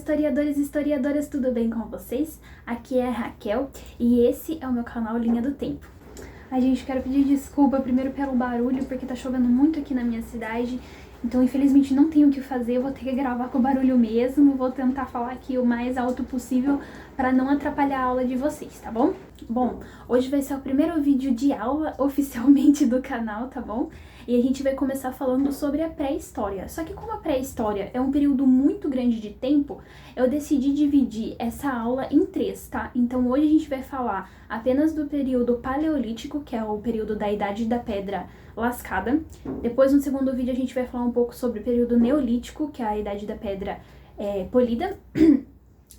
historiadores e historiadoras, tudo bem com vocês? Aqui é a Raquel e esse é o meu canal Linha do Tempo. Ai, gente, quero pedir desculpa primeiro pelo barulho, porque tá chovendo muito aqui na minha cidade, então infelizmente não tenho o que fazer, eu vou ter que gravar com barulho mesmo, vou tentar falar aqui o mais alto possível para não atrapalhar a aula de vocês, tá bom? Bom, hoje vai ser o primeiro vídeo de aula oficialmente do canal, tá bom? E a gente vai começar falando sobre a pré-história. Só que como a pré-história é um período muito grande de tempo, eu decidi dividir essa aula em três, tá? Então hoje a gente vai falar apenas do período paleolítico, que é o período da Idade da Pedra Lascada. Depois, no segundo vídeo, a gente vai falar um pouco sobre o período neolítico, que é a Idade da Pedra Polida.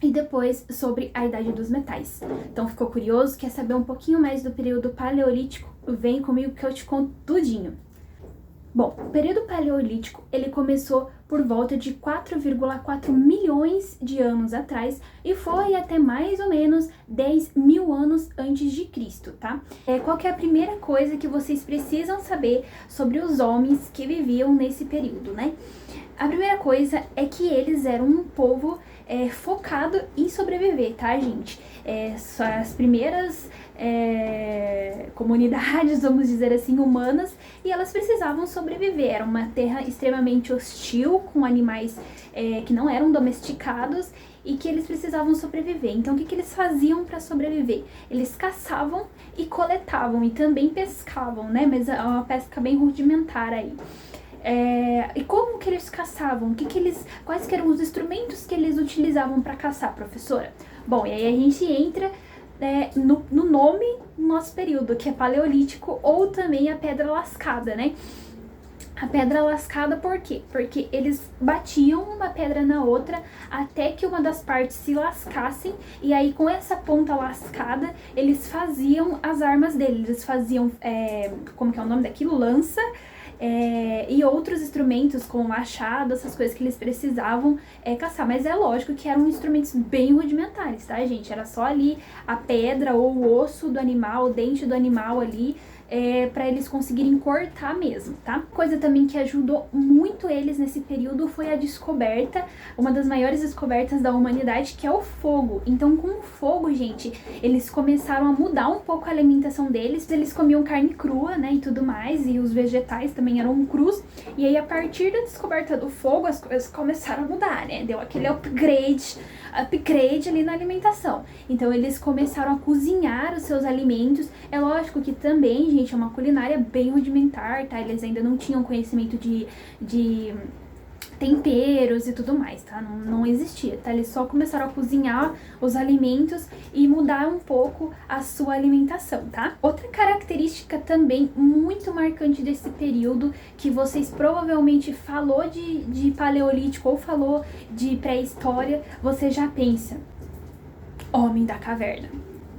E depois sobre a Idade dos Metais. Então ficou curioso? Quer saber um pouquinho mais do período paleolítico? Vem comigo que eu te conto tudinho. Bom, o período paleolítico, ele começou por volta de 4,4 milhões de anos atrás e foi até mais ou menos 10 mil anos antes de Cristo, tá? Qual que é a primeira coisa que vocês precisam saber sobre os homens que viviam nesse período, né? A primeira coisa é que eles eram um povo focado em sobreviver, tá, gente? As primeiras comunidades, vamos dizer assim, humanas, e elas precisavam sobreviver. Era uma terra extremamente hostil, com animais que não eram domesticados e que eles precisavam sobreviver. Então, o que eles faziam para sobreviver? Eles caçavam e coletavam, e também pescavam, né? Mas é uma pesca bem rudimentar aí. E como que eles caçavam? Quais que eram os instrumentos que eles utilizavam para caçar, professora? Bom, e aí a gente entra no nome do nosso período, que é paleolítico, ou também a pedra lascada, né? A pedra lascada por quê? Porque eles batiam uma pedra na outra até que uma das partes se lascassem, e aí com essa ponta lascada eles faziam as armas deles. Eles faziam, como que é o nome daquilo? Lança. E outros instrumentos como machado, essas coisas que eles precisavam caçar. Mas é lógico que eram instrumentos bem rudimentares, tá, gente? Era só ali a pedra ou o osso do animal, o dente do animal ali, para eles conseguirem cortar mesmo, tá? Coisa também que ajudou muito eles nesse período foi a descoberta, uma das maiores descobertas da humanidade, que é o fogo. Então, com o fogo, gente, eles começaram a mudar um pouco a alimentação deles. Eles comiam carne crua, né, e tudo mais, e os vegetais também eram crus. E aí, a partir da descoberta do fogo, as coisas começaram a mudar, né? Deu aquele upgrade ali na alimentação. Então, eles começaram a cozinhar os seus alimentos. É lógico que também, gente, é uma culinária bem rudimentar, tá? Eles ainda não tinham conhecimento de temperos e tudo mais, tá? Não existia, tá? Eles só começaram a cozinhar os alimentos e mudar um pouco a sua alimentação, tá? Outra característica também muito marcante desse período, que vocês provavelmente falou de paleolítico ou falou de pré-história, você já pensa: homem da caverna.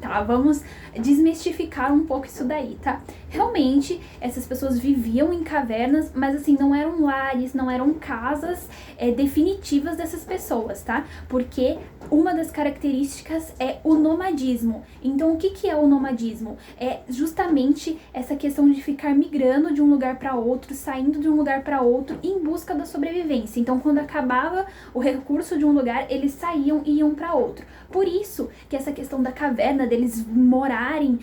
Tá, vamos desmistificar um pouco isso daí, tá? Realmente, essas pessoas viviam em cavernas, mas assim, não eram lares, não eram casas definitivas dessas pessoas, tá? Porque uma das características é o nomadismo. Então, o que é o nomadismo? É justamente essa questão de ficar migrando de um lugar para outro, saindo de um lugar para outro em busca da sobrevivência. Então, quando acabava o recurso de um lugar, eles saíam e iam para outro. Por isso que essa questão da caverna, deles morarem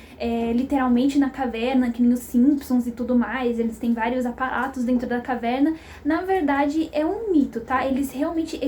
literalmente na caverna, que nem os Simpsons e tudo mais, eles têm vários aparatos dentro da caverna, na verdade é um mito, tá? Eles realmente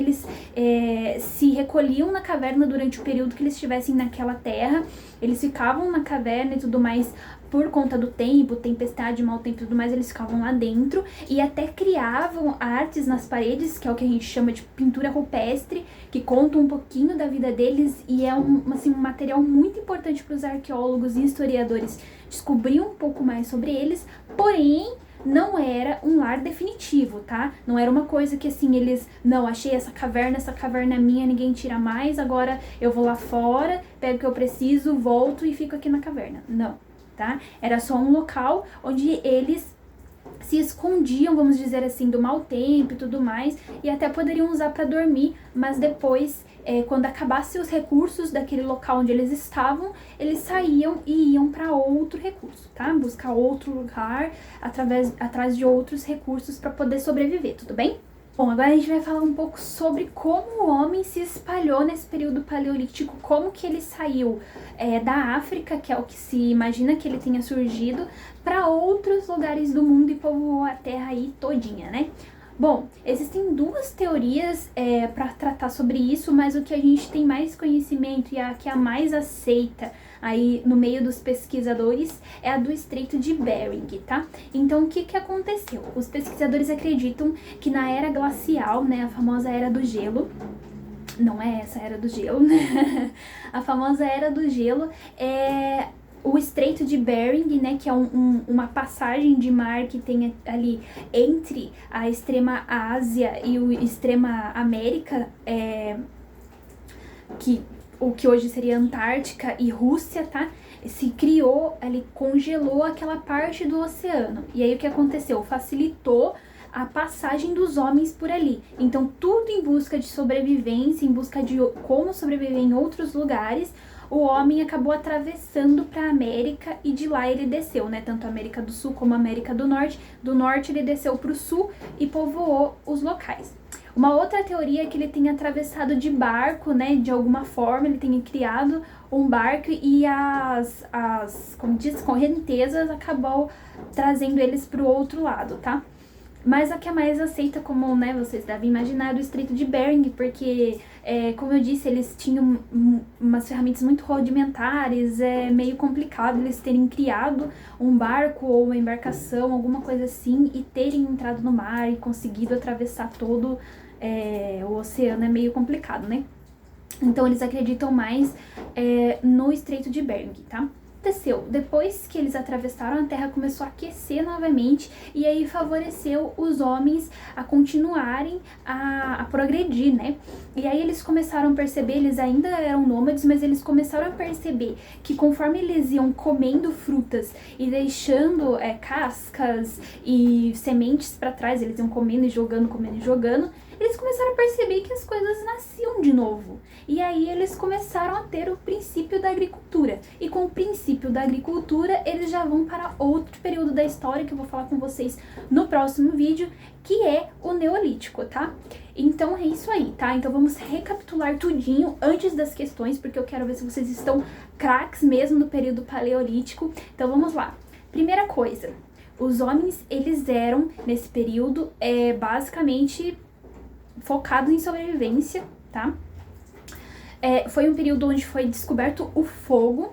se recolhiam na caverna durante o período que eles estivessem naquela terra, eles ficavam na caverna e tudo mais. Por conta do tempo, tempestade, mau tempo e tudo mais, eles ficavam lá dentro e até criavam artes nas paredes, que é o que a gente chama de pintura rupestre, que conta um pouquinho da vida deles e é um material muito importante para os arqueólogos e historiadores descobrir um pouco mais sobre eles, porém não era um lar definitivo, tá? Não era uma coisa que assim, não, achei essa caverna é minha, ninguém tira mais, agora eu vou lá fora, pego o que eu preciso, volto e fico aqui na caverna. Não. Tá? Era só um local onde eles se escondiam, vamos dizer assim, do mau tempo e tudo mais, e até poderiam usar para dormir, mas depois, quando acabassem os recursos daquele local onde eles estavam, eles saíam e iam para outro recurso, tá? Buscar outro lugar atrás de outros recursos para poder sobreviver, tudo bem? Bom, agora a gente vai falar um pouco sobre como o homem se espalhou nesse período paleolítico, como que ele saiu da África, que é o que se imagina que ele tenha surgido, para outros lugares do mundo e povoou a Terra aí todinha, né? Bom, existem duas teorias para tratar sobre isso, mas o que a gente tem mais conhecimento e a que é a mais aceita aí no meio dos pesquisadores é a do Estreito de Bering, tá? Então, o que que aconteceu? Os pesquisadores acreditam que na era glacial, né, a famosa Era do Gelo, não é essa Era do Gelo, né? A famosa Era do Gelo é o Estreito de Bering, né, que é uma passagem de mar que tem ali entre a extrema Ásia e o extrema América, o que hoje seria Antártica e Rússia, tá? Se criou, ele congelou aquela parte do oceano. E aí o que aconteceu? Facilitou a passagem dos homens por ali. Então, tudo em busca de sobrevivência, em busca de como sobreviver em outros lugares, o homem acabou atravessando para a América e de lá ele desceu, né? Tanto a América do Sul como a América do Norte. Do Norte ele desceu para o Sul e povoou os locais. Uma outra teoria é que ele tenha atravessado de barco, né? De alguma forma, ele tenha criado um barco e como diz, correntezas acabou trazendo eles para o outro lado, tá? Mas a que é mais aceita, como, né, vocês devem imaginar, é do Estreito de Bering, porque, como eu disse, eles tinham umas ferramentas muito rudimentares, é meio complicado eles terem criado um barco ou uma embarcação, alguma coisa assim, e terem entrado no mar e conseguido atravessar todo o oceano, é meio complicado, né? Então eles acreditam mais no Estreito de Bering, tá? Aconteceu, depois que eles atravessaram, a Terra começou a aquecer novamente e aí favoreceu os homens a continuarem a progredir, né? E aí eles começaram a perceber, eles ainda eram nômades, mas eles começaram a perceber que conforme eles iam comendo frutas e deixando cascas e sementes para trás, eles iam comendo e jogando, eles começaram a perceber que as coisas nasciam de novo. E aí eles começaram a ter o princípio da agricultura. E com o princípio da agricultura, eles já vão para outro período da história que eu vou falar com vocês no próximo vídeo, que é o Neolítico, tá? Então é isso aí, tá? Então vamos recapitular tudinho antes das questões, porque eu quero ver se vocês estão craques mesmo no período paleolítico. Então vamos lá. Primeira coisa, os homens, eles eram, nesse período, basicamente focados em sobrevivência, tá? Foi um período onde foi descoberto o fogo,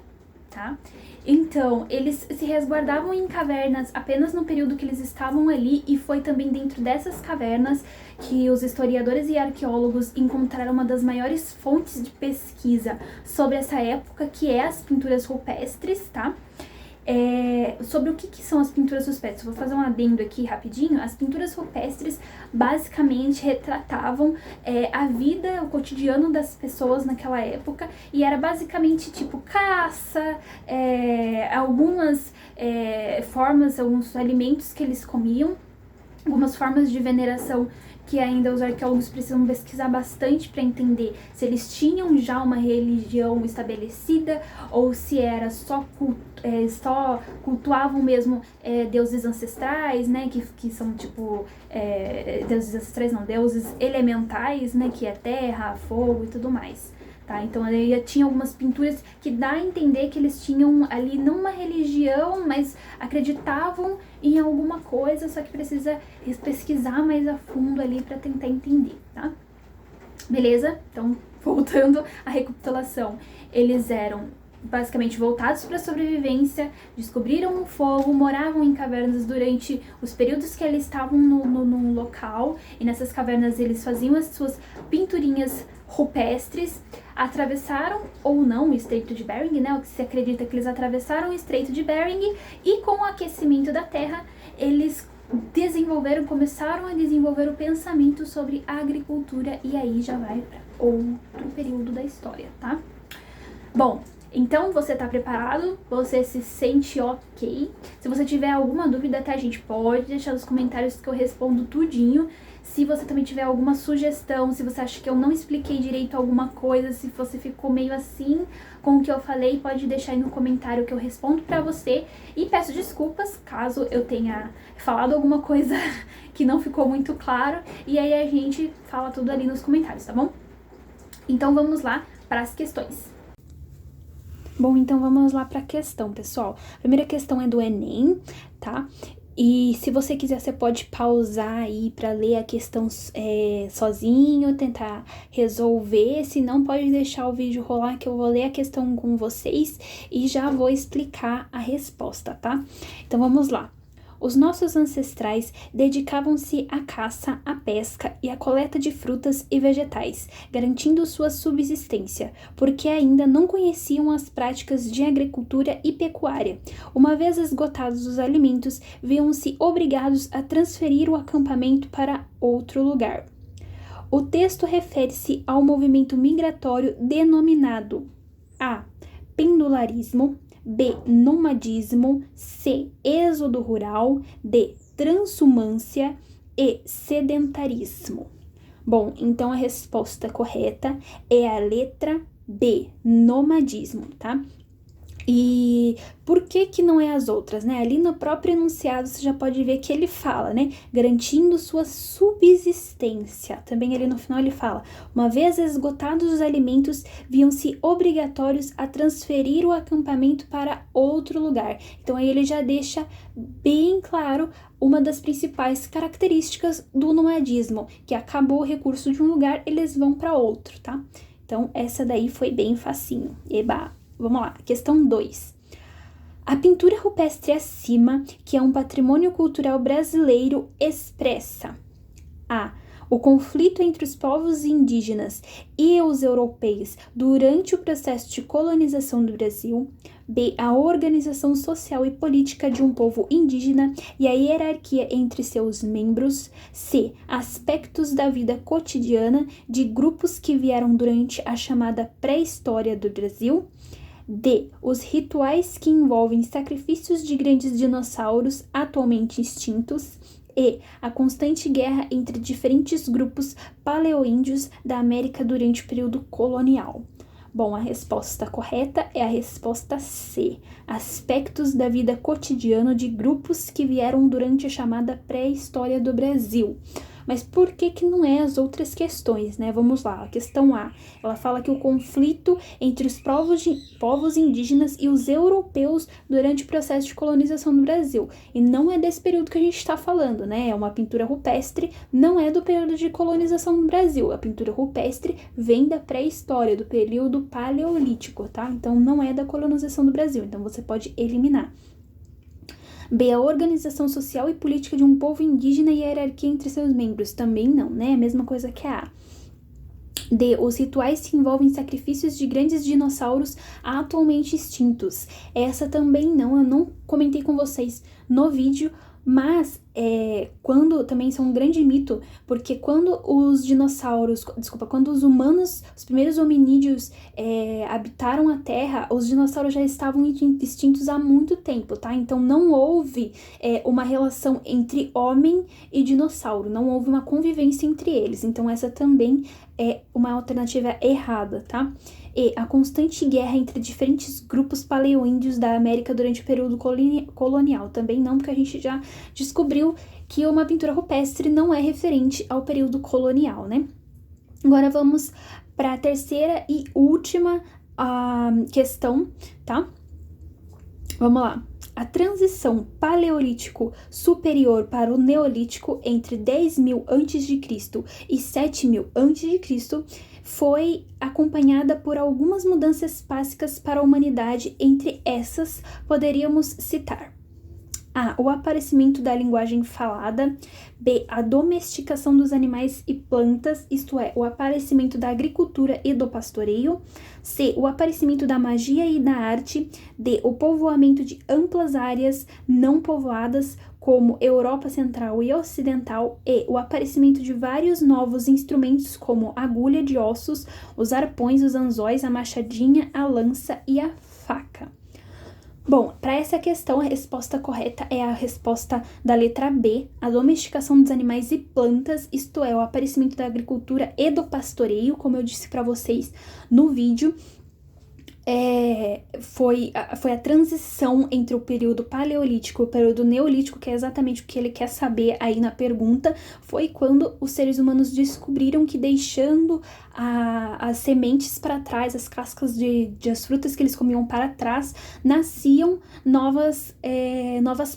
tá? Então, eles se resguardavam em cavernas apenas no período que eles estavam ali, e foi também dentro dessas cavernas que os historiadores e arqueólogos encontraram uma das maiores fontes de pesquisa sobre essa época, que é as pinturas rupestres, tá? Sobre o que são as pinturas rupestres, vou fazer um adendo aqui rapidinho. As pinturas rupestres basicamente retratavam a vida, o cotidiano das pessoas naquela época, e era basicamente tipo caça, algumas formas, alguns alimentos que eles comiam, algumas formas de veneração que ainda os arqueólogos precisam pesquisar bastante para entender se eles tinham já uma religião estabelecida ou se era só cultuavam mesmo deuses ancestrais, né, que são tipo deuses ancestrais não, deuses elementais, né, que é terra, fogo e tudo mais. Tá, então aí tinha algumas pinturas que dá a entender que eles tinham ali não uma religião, mas acreditavam em alguma coisa, só que precisa pesquisar mais a fundo ali para tentar entender, tá? Beleza? Então, voltando à recapitulação, eles eram basicamente voltados para a sobrevivência, descobriram o fogo, moravam em cavernas durante os períodos que eles estavam no local, e nessas cavernas eles faziam as suas pinturinhas rupestres, atravessaram ou não o Estreito de Bering, né? O que se acredita que eles atravessaram o Estreito de Bering, e com o aquecimento da Terra, eles começaram a desenvolver o pensamento sobre a agricultura, e aí já vai para outro período da história, tá? Bom, Então, você tá preparado? Você se sente ok? Se você tiver alguma dúvida, tá, gente? Pode deixar nos comentários que eu respondo tudinho. Se você também tiver alguma sugestão, se você acha que eu não expliquei direito alguma coisa, se você ficou meio assim com o que eu falei, pode deixar aí no comentário que eu respondo pra você. E peço desculpas caso eu tenha falado alguma coisa que não ficou muito claro. E aí a gente fala tudo ali nos comentários, tá bom? Então vamos lá para as questões. Bom, então vamos lá para a questão, pessoal. A primeira questão é do Enem, tá? E se você quiser, você pode pausar aí para ler a questão sozinho, tentar resolver. Se não, pode deixar o vídeo rolar que eu vou ler a questão com vocês e já vou explicar a resposta, tá? Então vamos lá. Os nossos ancestrais dedicavam-se à caça, à pesca e à coleta de frutas e vegetais, garantindo sua subsistência, porque ainda não conheciam as práticas de agricultura e pecuária. Uma vez esgotados os alimentos, viam-se obrigados a transferir o acampamento para outro lugar. O texto refere-se ao movimento migratório denominado A. Pendularismo, B. Nomadismo, C. Êxodo rural, D. Transumância e sedentarismo. Bom, então a resposta correta é a letra B. Nomadismo, tá? E por que não é as outras, né? Ali no próprio enunciado você já pode ver que ele fala, né? Garantindo sua subsistência. Também ali no final ele fala: uma vez esgotados os alimentos, viam-se obrigatórios a transferir o acampamento para outro lugar. Então aí ele já deixa bem claro uma das principais características do nomadismo, que acabou o recurso de um lugar, eles vão para outro, tá? Então essa daí foi bem facinho. Eba! Vamos lá, questão 2. A pintura rupestre acima, que é um patrimônio cultural brasileiro, expressa A. O conflito entre os povos indígenas e os europeus durante o processo de colonização do Brasil. B. A organização social e política de um povo indígena e a hierarquia entre seus membros. C. Aspectos da vida cotidiana de grupos que vieram durante a chamada pré-história do Brasil. D. Os rituais que envolvem sacrifícios de grandes dinossauros atualmente extintos. E. A constante guerra entre diferentes grupos paleoíndios da América durante o período colonial. Bom, a resposta correta é a resposta C. Aspectos da vida cotidiana de grupos que vieram durante a chamada pré-história do Brasil. Mas por que não é as outras questões, né? Vamos lá, a questão A, ela fala que o conflito entre os povos indígenas e os europeus durante o processo de colonização do Brasil. E não é desse período que a gente está falando, né? É uma pintura rupestre, não é do período de colonização do Brasil. A pintura rupestre vem da pré-história, do período paleolítico, tá? Então não é da colonização do Brasil, então você pode eliminar. B. A organização social e política de um povo indígena e a hierarquia entre seus membros. Também não, né? A mesma coisa que a A. D. Os rituais que envolvem sacrifícios de grandes dinossauros atualmente extintos. Essa também não, eu não comentei com vocês no vídeo, mas quando também são um grande mito, porque quando quando os humanos, os primeiros hominídeos habitaram a Terra, os dinossauros já estavam extintos há muito tempo, tá? Então não houve uma relação entre homem e dinossauro, não houve uma convivência entre eles, então essa também é uma alternativa errada, tá? E a constante guerra entre diferentes grupos paleoíndios da América durante o período colonial. Também não, porque a gente já descobriu que uma pintura rupestre não é referente ao período colonial, né? Agora vamos para a terceira e última questão, tá? Vamos lá. A transição paleolítico superior para o neolítico entre 10.000 a.C. e 7.000 a.C. foi acompanhada por algumas mudanças básicas para a humanidade. Entre essas, poderíamos citar A. O aparecimento da linguagem falada. B. A domesticação dos animais e plantas, isto é, o aparecimento da agricultura e do pastoreio. C. O aparecimento da magia e da arte. D. O povoamento de amplas áreas não povoadas como Europa Central e Ocidental, e o aparecimento de vários novos instrumentos como a agulha de ossos, os arpões, os anzóis, a machadinha, a lança e a faca. Bom, para essa questão, a resposta correta é a resposta da letra B, a domesticação dos animais e plantas, isto é, o aparecimento da agricultura e do pastoreio, como eu disse para vocês no vídeo. Foi a transição entre o período paleolítico e o período neolítico, que é exatamente o que ele quer saber aí na pergunta, foi quando os seres humanos descobriram que deixando as sementes para trás, as cascas as frutas que eles comiam para trás, nasciam novas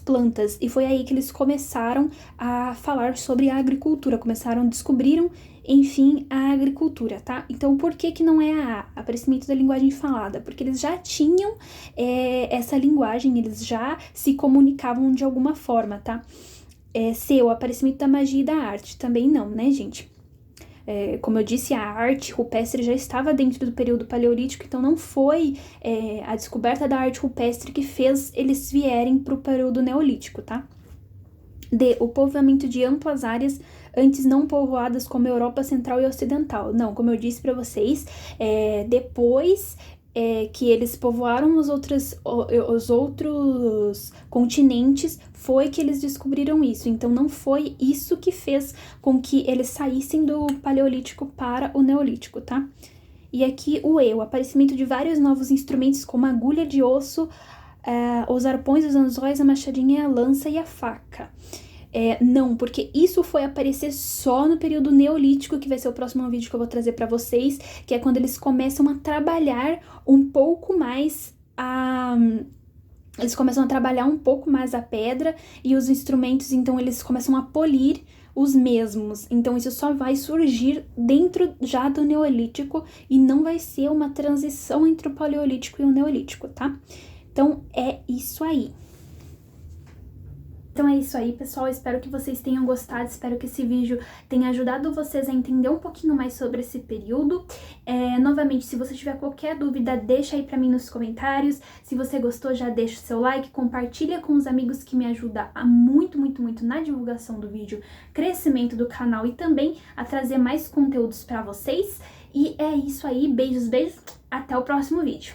plantas, e foi aí que eles começaram a falar sobre a agricultura, descobriram, enfim, a agricultura, tá? Então, por que não é a A? Aparecimento da linguagem falada? Porque eles já tinham essa linguagem, eles já se comunicavam de alguma forma, tá? C, o aparecimento da magia e da arte? Também não, né, gente? Como eu disse, a arte rupestre já estava dentro do período paleolítico, então não foi a descoberta da arte rupestre que fez eles vierem para o período neolítico, tá? D, o povoamento de amplas áreas antes não povoadas como Europa Central e Ocidental. Não, como eu disse para vocês, depois que eles povoaram os outros continentes, foi que eles descobriram isso. Então não foi isso que fez com que eles saíssem do Paleolítico para o Neolítico, tá? E aqui o E, o aparecimento de vários novos instrumentos como a agulha de osso, os arpões, os anzóis, a machadinha, a lança e a faca. Não, porque isso foi aparecer só no período neolítico, que vai ser o próximo vídeo que eu vou trazer pra vocês, que é quando eles começam a trabalhar um pouco mais a pedra e os instrumentos, então eles começam a polir os mesmos. Então isso só vai surgir dentro já do neolítico e não vai ser uma transição entre o paleolítico e o neolítico, tá? Então é isso aí. Então é isso aí, pessoal, espero que vocês tenham gostado, espero que esse vídeo tenha ajudado vocês a entender um pouquinho mais sobre esse período. Novamente, se você tiver qualquer dúvida, deixa aí pra mim nos comentários. Se você gostou, já deixa o seu like, compartilha com os amigos, que me ajuda muito na divulgação do vídeo, crescimento do canal e também a trazer mais conteúdos pra vocês. E é isso aí, beijos, até o próximo vídeo.